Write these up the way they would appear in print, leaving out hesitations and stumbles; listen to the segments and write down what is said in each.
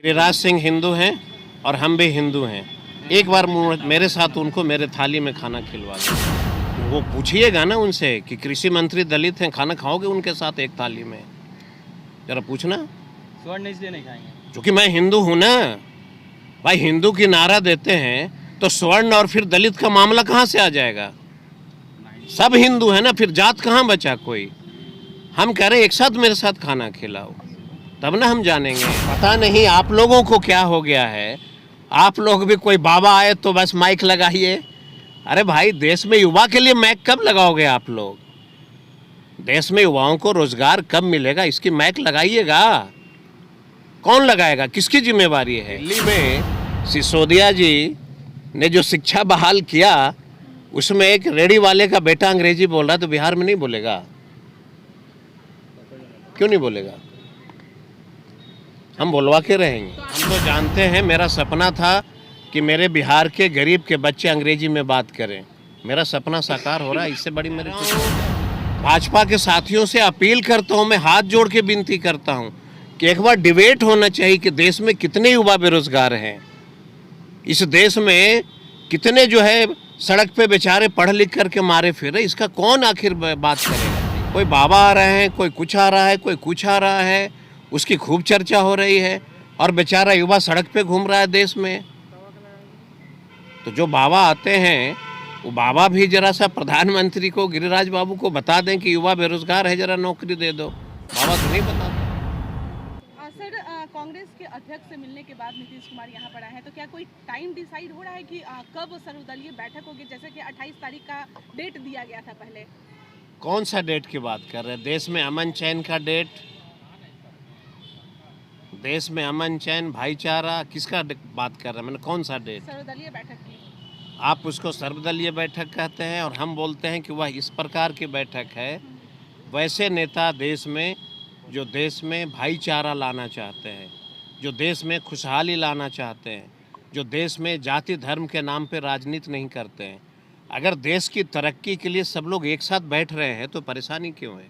गिरिराज सिंह हिंदू हैं और हम भी हिंदू हैं। एक बार मेरे साथ उनको मेरे थाली में खाना खिलवा दो। वो पूछिएगा ना उनसे कि कृषि मंत्री दलित हैं, खाना खाओगे उनके साथ एक थाली में? जरा पूछना। स्वर्ण इसलिए नहीं खाएंगे क्योंकि मैं हिंदू हूँ ना भाई। हिंदू की नारा देते हैं तो स्वर्ण और फिर दलित का मामला कहाँ से आ जाएगा? सब हिंदू है ना, फिर जात कहाँ बचा कोई? हम कह रहे हैं एक साथ मेरे साथ खाना खिलाओ, तब ना हम जानेंगे। पता नहीं आप लोगों को क्या हो गया है। आप लोग भी कोई बाबा आए तो बस माइक लगाइए। अरे भाई, देश में युवा के लिए माइक कब लगाओगे आप लोग? देश में युवाओं को रोजगार कब मिलेगा, इसकी माइक लगाइएगा। कौन लगाएगा? किसकी जिम्मेवारी है? दिल्ली में सिसोदिया जी ने जो शिक्षा बहाल किया, उसमें एक रेडी वाले का बेटा अंग्रेजी बोल रहा है, तो बिहार में नहीं बोलेगा? क्यों नहीं बोलेगा? हम बोलवा के रहेंगे। हम तो जानते हैं, मेरा सपना था कि मेरे बिहार के गरीब के बच्चे अंग्रेजी में बात करें। मेरा सपना साकार हो रहा है, इससे बड़ी मेरी खुशी। भाजपा के साथियों से अपील करता हूं, मैं हाथ जोड़ के विनती करता हूं कि एक बार डिबेट होना चाहिए कि देश में कितने युवा बेरोजगार हैं, इस देश में कितने जो है सड़क पे बेचारे पढ़ लिख करके मारे फिर रहे। इसका कौन आखिर बात करेगा? कोई बाबा आ रहे हैं, कोई कुछ आ रहा है, कोई कुछ आ रहा है, उसकी खूब चर्चा हो रही है, और बेचारा युवा सड़क पे घूम रहा है देश में। तो जो बाबा आते हैं, वो बाबा भी जरा सा प्रधानमंत्री को, गिरिराज बाबू को बता दें कि युवा बेरोजगार है, जरा नौकरी दे दो। बाबा तो नहीं बताते। सर, कांग्रेस के अध्यक्ष से मिलने के बाद नीतीश कुमार यहाँ पर आए हैं, तो क्या कोई टाइम डिसाइड हो रहा है कि कब सर्वदलीय बैठक होगी? जैसे कि 28 तारीख का डेट दिया गया था पहले। कौन सा डेट की बात कर रहे हैं? देश में अमन चैन का डेट, देश में अमन चैन भाईचारा किसका बात कर रहे हैं? मैंने कौन सा डेट? सर्वदलीय बैठक की। आप उसको सर्वदलीय बैठक कहते हैं और हम बोलते हैं कि वह इस प्रकार की बैठक है। वैसे नेता देश में, जो देश में भाईचारा लाना चाहते हैं, जो देश में खुशहाली लाना चाहते हैं, जो देश में जाति धर्म के नाम पे राजनीति नहीं करते हैं। अगर देश की तरक्की के लिए सब लोग एक साथ बैठ रहे हैं तो परेशानी क्यों है?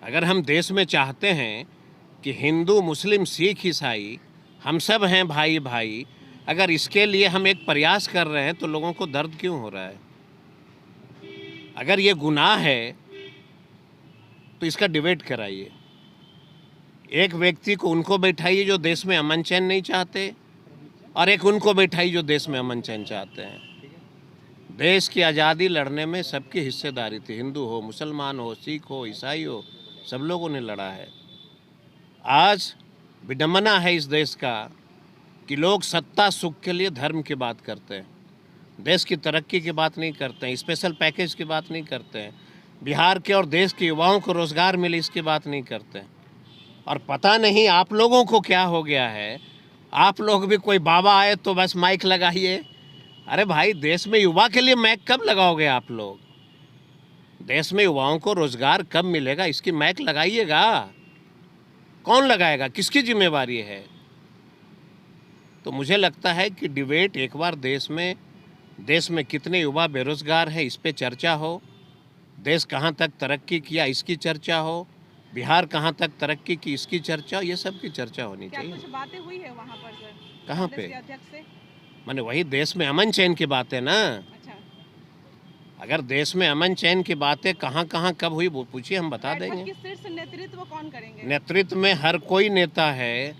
अगर हम देश में चाहते हैं कि हिंदू मुस्लिम सिख ईसाई हम सब हैं भाई भाई, अगर इसके लिए हम एक प्रयास कर रहे हैं तो लोगों को दर्द क्यों हो रहा है? अगर ये गुनाह है तो इसका डिबेट कराइए। एक व्यक्ति को उनको बैठाइए जो देश में अमन चैन नहीं चाहते, और एक उनको बैठाइए जो देश में अमन चैन चाहते हैं। देश की आज़ादी लड़ने में सबकी हिस्सेदारी थी। हिंदू हो, मुसलमान हो, सिख हो, ईसाई हो, सब लोगों ने लड़ा है। आज विडंबना है इस देश का कि लोग सत्ता सुख के लिए धर्म की बात करते हैं, देश की तरक्की की बात नहीं करते हैं, स्पेशल पैकेज की बात नहीं करते हैं, बिहार के और देश के युवाओं को रोज़गार मिले इसकी बात नहीं करते हैं। और पता नहीं आप लोगों को क्या हो गया है। आप लोग भी कोई बाबा आए तो बस माइक लगाइए। अरे भाई, देश में युवा के लिए माइक कब लगाओगे आप लोग? देश में युवाओं को रोज़गार कब मिलेगा, इसकी माइक लगाइएगा। कौन लगाएगा? किसकी जिम्मेवारी है? तो मुझे लगता है कि डिबेट एक बार देश में कितने युवा बेरोजगार हैं इस पे चर्चा हो, देश कहाँ तक तरक्की किया इसकी चर्चा हो, बिहार कहाँ तक तरक्की की इसकी चर्चा हो, ये सब की चर्चा होनी क्या चाहिए। कुछ बातें हुई है वहाँ पर सर? कहाँ कांग्रेस पे? के अध्यक्ष से? माने वही देश में अमन चैन की बात है ना। अच्छा, अगर देश में अमन चैन की बातें कहाँ कहाँ कब हुई वो पूछिए, हम बता बैठक देंगे। की शीर्ष नेतृत्व कौन करेंगे? नेतृत्व में हर कोई नेता है,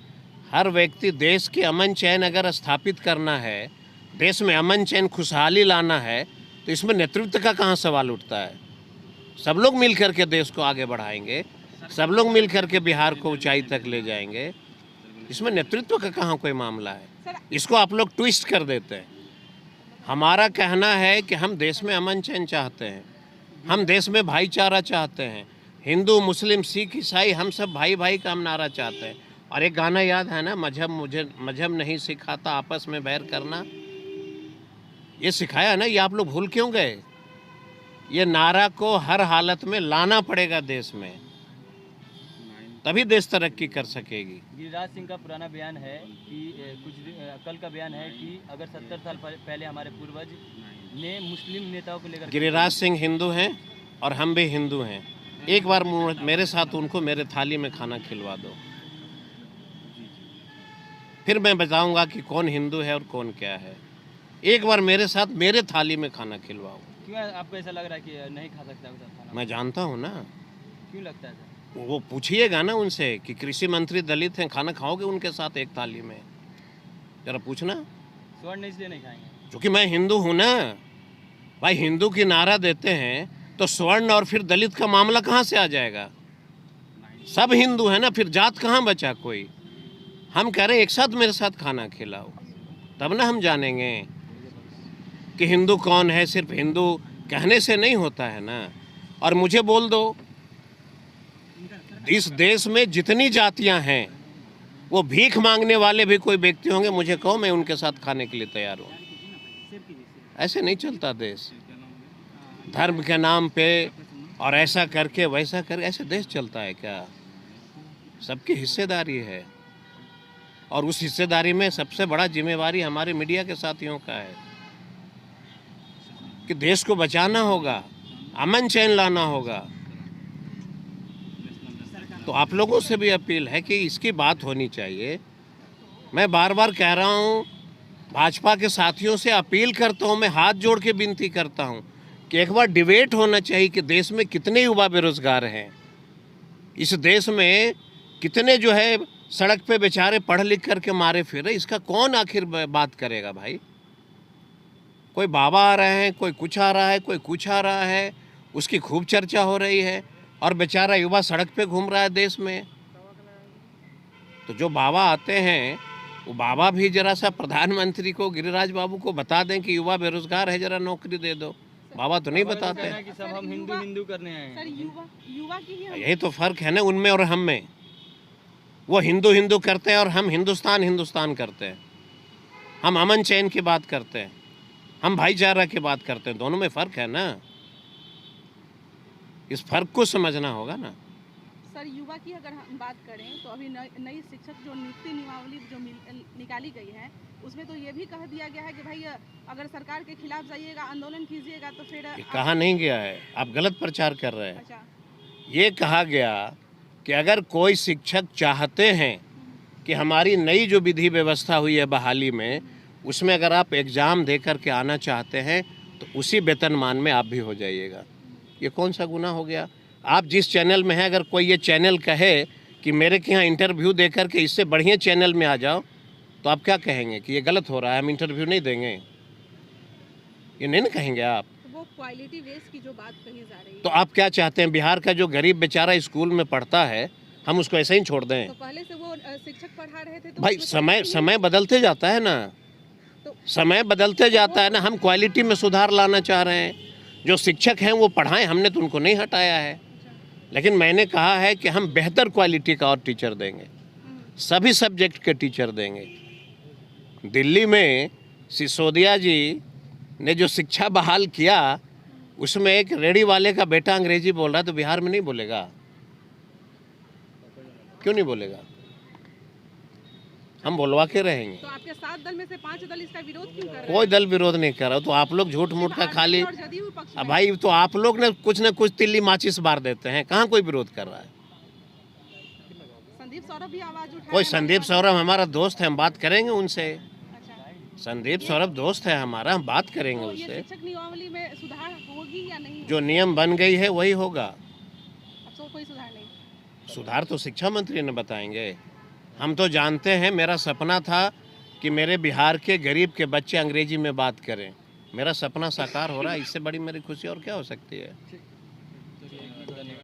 हर व्यक्ति। देश की अमन चैन अगर स्थापित करना है, देश में अमन चैन खुशहाली लाना है, तो इसमें नेतृत्व का कहाँ सवाल उठता है? सब लोग मिल करके देश को आगे बढ़ाएंगे, सब लोग मिल करके बिहार को ऊंचाई तक ले जाएंगे। इसमें नेतृत्व का कहाँ कोई मामला है? इसको आप लोग ट्विस्ट कर देते हैं। हमारा कहना है कि हम देश में अमन चैन चाहते हैं, हम देश में भाईचारा चाहते हैं। हिंदू मुस्लिम सिख ईसाई हम सब भाई भाई का हम नारा चाहते हैं। और एक गाना याद है ना, मजहब नहीं सिखाता आपस में बैर करना। ये सिखाया ना, ये आप लोग भूल क्यों गए? ये नारा को हर हालत में लाना पड़ेगा देश में, तभी देश तरक्की कर सकेगी। गिरिराज सिंह का पुराना बयान है कि कल का बयान है कि अगर 70 साल पहले हमारे पूर्वज ने मुस्लिम नेताओं को लेकर। गिरिराज सिंह हिंदू हैं और हम भी हिंदू हैं। एक बार मेरे साथ उनको मेरे थाली में खाना खिलवा दो। फिर मैं बताऊंगा कि कौन हिंदू है और कौन क्या है। एक बार मेरे साथ मेरे थाली में खाना खिलवाओ। क्यों आपको ऐसा लग रहा है कि नहीं खा सकते आपके साथ खाना? मैं जानता हूँ ना, क्यों लगता है सर? वो पूछिएगा ना उनसे कि कृषि मंत्री दलित हैं, खाना खाओगे उनके साथ एक थाली में? जरा पूछना। स्वर्ण इसलिए नहीं खाएंगे क्योंकि मैं हिंदू हूँ ना भाई। हिंदू की नारा देते हैं तो स्वर्ण और फिर दलित का मामला कहाँ से आ जाएगा? सब हिंदू है ना, फिर जात कहाँ बचा कोई? हम कह रहे हैं एक साथ मेरे साथ खाना खिलाओ, तब ना हम जानेंगे कि हिंदू कौन है। सिर्फ हिंदू कहने से नहीं होता है ना। और मुझे बोल दो, इस देश में जितनी जातियां हैं वो भीख मांगने वाले भी कोई व्यक्ति होंगे, मुझे कहो, मैं उनके साथ खाने के लिए तैयार हूँ। ऐसे नहीं चलता देश, धर्म के नाम पे और ऐसा करके वैसा करके ऐसे देश चलता है क्या? सबकी हिस्सेदारी है, और उस हिस्सेदारी में सबसे बड़ा जिम्मेवारी हमारे मीडिया के साथियों का है कि देश को बचाना होगा, अमन चैन लाना होगा। तो आप लोगों से भी अपील है कि इसकी बात होनी चाहिए। मैं बार बार कह रहा हूँ, भाजपा के साथियों से अपील करता हूँ, मैं हाथ जोड़ के विनती करता हूँ कि एक बार डिबेट होना चाहिए कि देश में कितने युवा बेरोजगार हैं, इस देश में कितने जो है सड़क पे बेचारे पढ़ लिख करके मारे फिर रहे। इसका कौन आखिर बात करेगा भाई? कोई बाबा आ रहे हैं, कोई कुछ आ रहा है, कोई कुछ आ रहा है, उसकी खूब चर्चा हो रही है, और बेचारा युवा सड़क पे घूम रहा है देश में। तो जो बाबा आते हैं वो बाबा भी जरा सा प्रधानमंत्री को, गिरिराज बाबू को बता दें कि युवा बेरोजगार है, जरा नौकरी दे दो। बाबा तो नहीं बताते हैं। कि सब हम हिंदू हिंदू करने आए सर हैं। युवा की ही यही तो फर्क है ना उनमें और हम में। वो हिंदू हिंदू करते हैं और हम हिंदुस्तान हिंदुस्तान करते हैं। हम अमन चैन की बात करते हैं, हम भाईचारा की बात करते हैं। दोनों में फ़र्क है ना, इस फर्क को समझना होगा ना। सर युवा की अगर हम बात करें तो अभी नई शिक्षक जो नियुक्ति नियमावली जो निकाली गई है उसमें तो ये भी कह दिया गया है कि भाई अगर सरकार के खिलाफ जाइएगा, आंदोलन कीजिएगा तो फिर ये कहा नहीं गया है, आप गलत प्रचार कर रहे हैं। अच्छा, ये कहा गया कि अगर कोई शिक्षक चाहते हैं कि हमारी नई जो विधि व्यवस्था हुई है बहाली में, उसमें अगर आप एग्ज़ाम दे कर के आना चाहते हैं तो उसी वेतनमान में आप भी हो जाइएगा। ये कौन सा गुनाह हो गया? आप जिस चैनल में हैं, अगर कोई ये चैनल कहे कि मेरे के यहाँ इंटरव्यू दे करके इससे बढ़िया चैनल में आ जाओ, तो आप क्या कहेंगे कि ये गलत हो रहा है, हम इंटरव्यू नहीं देंगे? ये नहीं ना कहेंगे आप। तो वो क्वालिटी बेस की जो बात कही जा रही है, तो आप क्या चाहते हैं? बिहार का जो गरीब बेचारा स्कूल में पढ़ता है, हम उसको ऐसे ही छोड़ दें? तो पहले से वो शिक्षक पढ़ा रहे थे तो भाई उसमें समय बदलते जाता है ना, तो समय बदलते जाता है ना। हम क्वालिटी में सुधार लाना चाह रहे हैं। जो शिक्षक हैं वो पढ़ाएं, हमने तो उनको नहीं हटाया है, लेकिन मैंने कहा है कि हम बेहतर क्वालिटी का और टीचर देंगे, सभी सब्जेक्ट के टीचर देंगे। दिल्ली में सिसोदिया जी ने जो शिक्षा बहाल किया, उसमें एक रेडी वाले का बेटा अंग्रेजी बोल रहा है, तो बिहार में नहीं बोलेगा? क्यों नहीं बोलेगा? हम बोलवा के रहेंगे। तो आपके 7 दल में से 5 दल इसका विरोध क्यों कर रहे हैं? कोई दल विरोध नहीं कर रहा। तो आप लोग झूठ मूठ का खाली, और जदयू पक्ष अब में। भाई तो आप लोग ने कुछ न कुछ तिल्ली माचिस बार देते हैं। कहाँ कोई विरोध कर रहा है? संदीप सौरभ भी आवाज उठा कोई संदीप सौरभ हमारा दोस्त है, हम बात करेंगे उनसे। अच्छा, संदीप सौरभ दोस्त है हमारा, हम बात करेंगे तो ये उससे। शिक्षक नियमावली में सुधार होगी या नहीं? जो नियम बन गई है वही होगा। अब तो कोई सुधार नहीं। सुधार तो शिक्षा मंत्री ने बताएंगे। हम तो जानते हैं, मेरा सपना था कि मेरे बिहार के गरीब के बच्चे अंग्रेजी में बात करें। मेरा सपना साकार हो रहा है, इससे बड़ी मेरी खुशी और क्या हो सकती है?